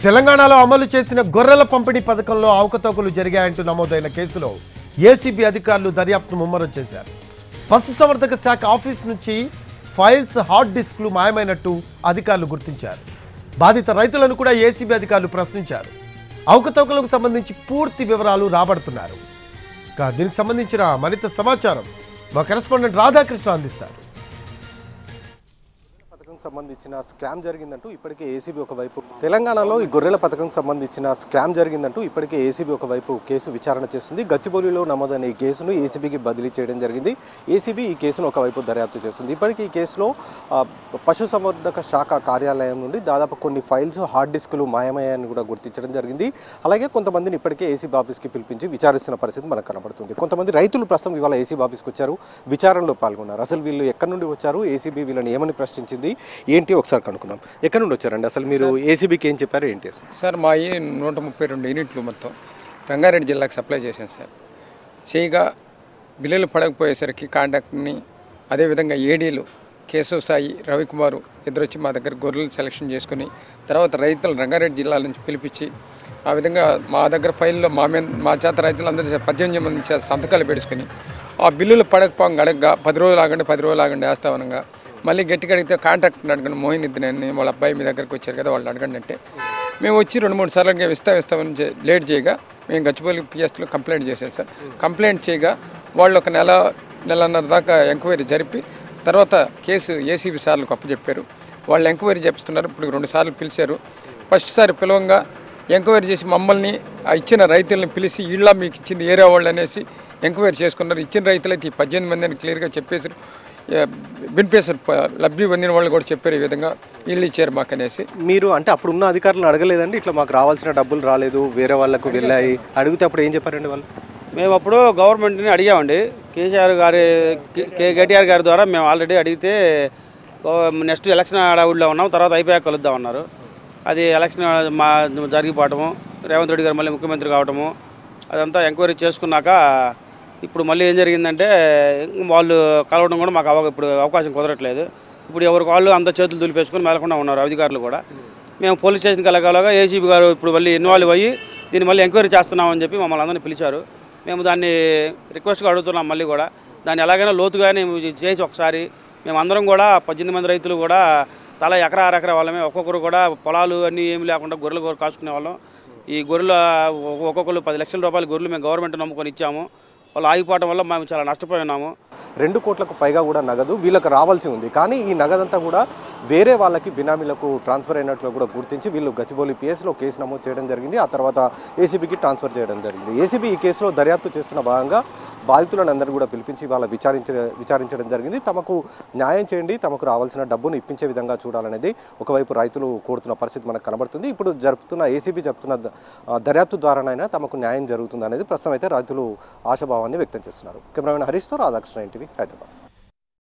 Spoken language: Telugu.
తెలంగాణలో అమలు చేసిన గొర్రెల పంపిణీ పథకంలో అవకతవకలు జరిగాయంటూ నమోదైన కేసులో ఏసీబీ అధికారులు దర్యాప్తు ముమ్మరం చేశారు. పశుసంవర్ధక శాఖ ఆఫీస్ నుంచి ఫైల్స్, హార్డ్ డిస్క్లు మాయమైనట్టు అధికారులు గుర్తించారు. బాధిత రైతులను కూడా ఏసీబీ అధికారులు ప్రశ్నించారు. అవకతవకలకు సంబంధించి పూర్తి వివరాలు రాబడుతున్నారు. దీనికి సంబంధించిన మరింత సమాచారం మా కరెస్పాండెంట్ రాధాకృష్ణ అందిస్తారు. సంబంధించిన స్కామ్ జరిగిందంటూ ఇప్పటికే ఏసీబీ ఒకవైపు తెలంగాణలో ఈ గొర్రెల పథకం సంబంధించిన స్కామ్ జరిగిందంటూ ఇప్పటికే ఏసీబీ ఒకవైపు కేసు విచారణ చేస్తుంది. గచ్చిబౌలిలో నమోదైన ఈ కేసును ఏసీబీకి బదిలీ చేయడం జరిగింది. ఏసీబీ ఈ కేసును ఒకవైపు దర్యాప్తు చేస్తుంది. ఇప్పటికీ ఈ కేసులో పశుసంవర్ధక శాఖ కార్యాలయం నుండి దాదాపు కొన్ని ఫైల్స్, హార్డ్ డిస్కులు మాయమయ్యాయని కూడా గుర్తించడం జరిగింది. అలాగే కొంతమందిని ఇప్పటికే ఏసీబీ ఆఫీస్కి పిలిపించి విచారిస్తున్న పరిస్థితి మనకు కనబడుతుంది. కొంతమంది రైతులు ప్రస్తుతం ఇవాళ ఏసీబీ ఆఫీస్కి వచ్చారు, విచారణలో పాల్గొన్నారు. అసలు వీళ్ళు ఎక్కడి నుండి వచ్చారు, ఏసీబీ వీళ్ళని ఏమని ప్రశ్నించింది ఏంటి ఒకసారి కనుక్కుందాం. ఎక్కడి నుండి వచ్చారండి, అసలు మీరు ఏసీబీకి ఏం చెప్పారు ఏంటి? సార్ మా 132 యూనిట్లు మొత్తం రంగారెడ్డి జిల్లాకు సప్లై చేశాను సార్. చేయగా బిల్లులు పడకపోయేసరికి కాంట్రాక్ట్ని, అదేవిధంగా ఏడీలు కేశవ్ సాయి, రవికుమారు ఇద్దరు వచ్చి మా దగ్గర గొర్రెలు సెలెక్షన్ చేసుకుని తర్వాత రైతులు రంగారెడ్డి జిల్లా నుంచి పిలిపించి ఆ విధంగా మా దగ్గర ఫైల్లో మా చేత రైతులందరూ 18 మంది సంతకాలు పెట్టుకుని ఆ బిల్లులు పడకపోగా అడగగా 10 రోజులు ఆగండి వేస్తామనగా మళ్ళీ గట్టిగా అడిగితే కాంట్రాక్ట్ని అడగండి, మోహిన్ ఇద్దరు వాళ్ళ అబ్బాయి మీ దగ్గరికి వచ్చారు కదా వాళ్ళు అడగండి అంటే మేము వచ్చి 2-3 సార్లు ఇస్తామని లేట్ చేయగా మేము గచ్చిబౌలి పిఎస్లో కంప్లైంట్ చేశాం సార్. కంప్లైంట్ చేయగా వాళ్ళు ఒక నెలన్నర దాకా ఎంక్వైరీ జరిపి తర్వాత కేసు ఏసీబీ సార్లకు అప్పచెప్పారు. వాళ్ళు ఎంక్వైరీ చేపిస్తున్నారు. ఇప్పుడు 2 సార్లు పిలిచారు. ఫస్ట్ సారి పిలవంగా ఎంక్వైరీ చేసి మమ్మల్ని ఇచ్చిన రైతులను పిలిచి ఇళ్ళ మీకు ఇచ్చింది ఏరియా వాళ్ళు అనేసి ఎంక్వైరీ చేసుకున్నారు. ఇచ్చిన రైతులైతే 18 మంది అని క్లియర్గా చెప్పేసారు. బెనిఫిషియరీ లబ్ధి పొందిన వాళ్ళు కూడా చెప్పారు ఈ విధంగా ఇళ్ళు ఇచ్చారు మాకు అనేసి. మీరు అంటే అప్పుడు ఉన్న అధికారులను అడగలేదండి, ఇట్లా మాకు రావాల్సిన డబ్బులు రాలేదు, వేరే వాళ్ళకు వెళ్ళాయి అడిగితే అప్పుడు ఏం చెప్పారండి వాళ్ళు? మేము అప్పుడు గవర్నమెంట్ని అడిగామండి. కేటీఆర్ గారి ద్వారా మేము ఆల్రెడీ అడిగితే నెక్స్ట్ ఎలక్షన్ హడావుడిలో ఉన్నాం, తర్వాత అయిపోయాక కలుద్దాం అన్నారు. అది ఎలక్షన్ జరిగిపోవటము, రేవంత్ రెడ్డి గారు మళ్ళీ ముఖ్యమంత్రి కావటము, అదంతా ఎంక్వైరీ చేసుకున్నాక ఇప్పుడు మళ్ళీ ఏం జరిగిందంటే వాళ్ళు కలవడం కూడా మాకు ఇప్పుడు అవకాశం కుదరట్లేదు. ఇప్పుడు ఎవరికి వాళ్ళు అంత చేతులు దులిపేసుకొని మెలకుండా ఉన్నారు అధికారులు కూడా. మేము పోలీస్ స్టేషన్కి వెళ్ళగలగా ఏసీబీ గారు ఇప్పుడు మళ్ళీ ఇన్వాల్వ్ అయ్యి దీన్ని మళ్ళీ ఎంక్వైరీ చేస్తున్నామని చెప్పి మమ్మల్ని అందరినీ పిలిచారు. మేము దాన్ని రిక్వెస్ట్గా అడుగుతున్నాం. మళ్ళీ కూడా దాన్ని ఎలాగైనా లోతుగానే చేసి ఒకసారి మేమందరం కూడా 18 మంది రైతులు కూడా తల ఎకరా అరెకరా వాళ్ళమే, ఒక్కొక్కరు కూడా పొలాలు అన్నీ ఏమి లేకుండా గొర్రెలు కాచుకునే వాళ్ళం. ఈ గొర్రెలు ఒక్కొక్కరు 10 లక్షల రూపాయల గొర్రెలు మేము గవర్నమెంట్ నమ్ముకొని ఇచ్చాము. వాళ్ళు ఆగిపోవడం వల్ల మేము చాలా నష్టపోయి ఉన్నాము. 2 కోట్లకు పైగా కూడా నగదు వీళ్ళకి రావాల్సి ఉంది. కానీ ఈ నగదంతా కూడా వేరే వాళ్ళకి బినామీలకు ట్రాన్స్ఫర్ అయినట్లు కూడా గుర్తించి వీళ్ళు గచ్చిబౌలి పిఎస్లో కేసు నమోదు చేయడం జరిగింది. ఆ తర్వాత ఏసీబీకి ట్రాన్స్ఫర్ చేయడం జరిగింది. ఏసీబీ ఈ కేసులో దర్యాప్తు చేస్తున్న భాగంగా బాధితులను అందరూ కూడా పిలిపించి వాళ్ళ విచారించడం జరిగింది. తమకు న్యాయం చేయండి, తమకు రావాల్సిన డబ్బును ఇప్పించే విధంగా చూడాలనేది ఒకవైపు రైతులు కోరుతున్న పరిస్థితి మనకు కనబడుతుంది. ఇప్పుడు ఏసీబీ జరుపుతున్న దర్యాప్తు ద్వారానైనా తమకు న్యాయం జరుగుతుంది అనేది ప్రస్తుతం అయితే రైతులు ఆశాభావం వ్యక్తం చేస్తున్నారు. కెమెరామెన్ హరీష్తో రాధాకృష్ణ, ఎన్టీవీ, హైదరాబాద్.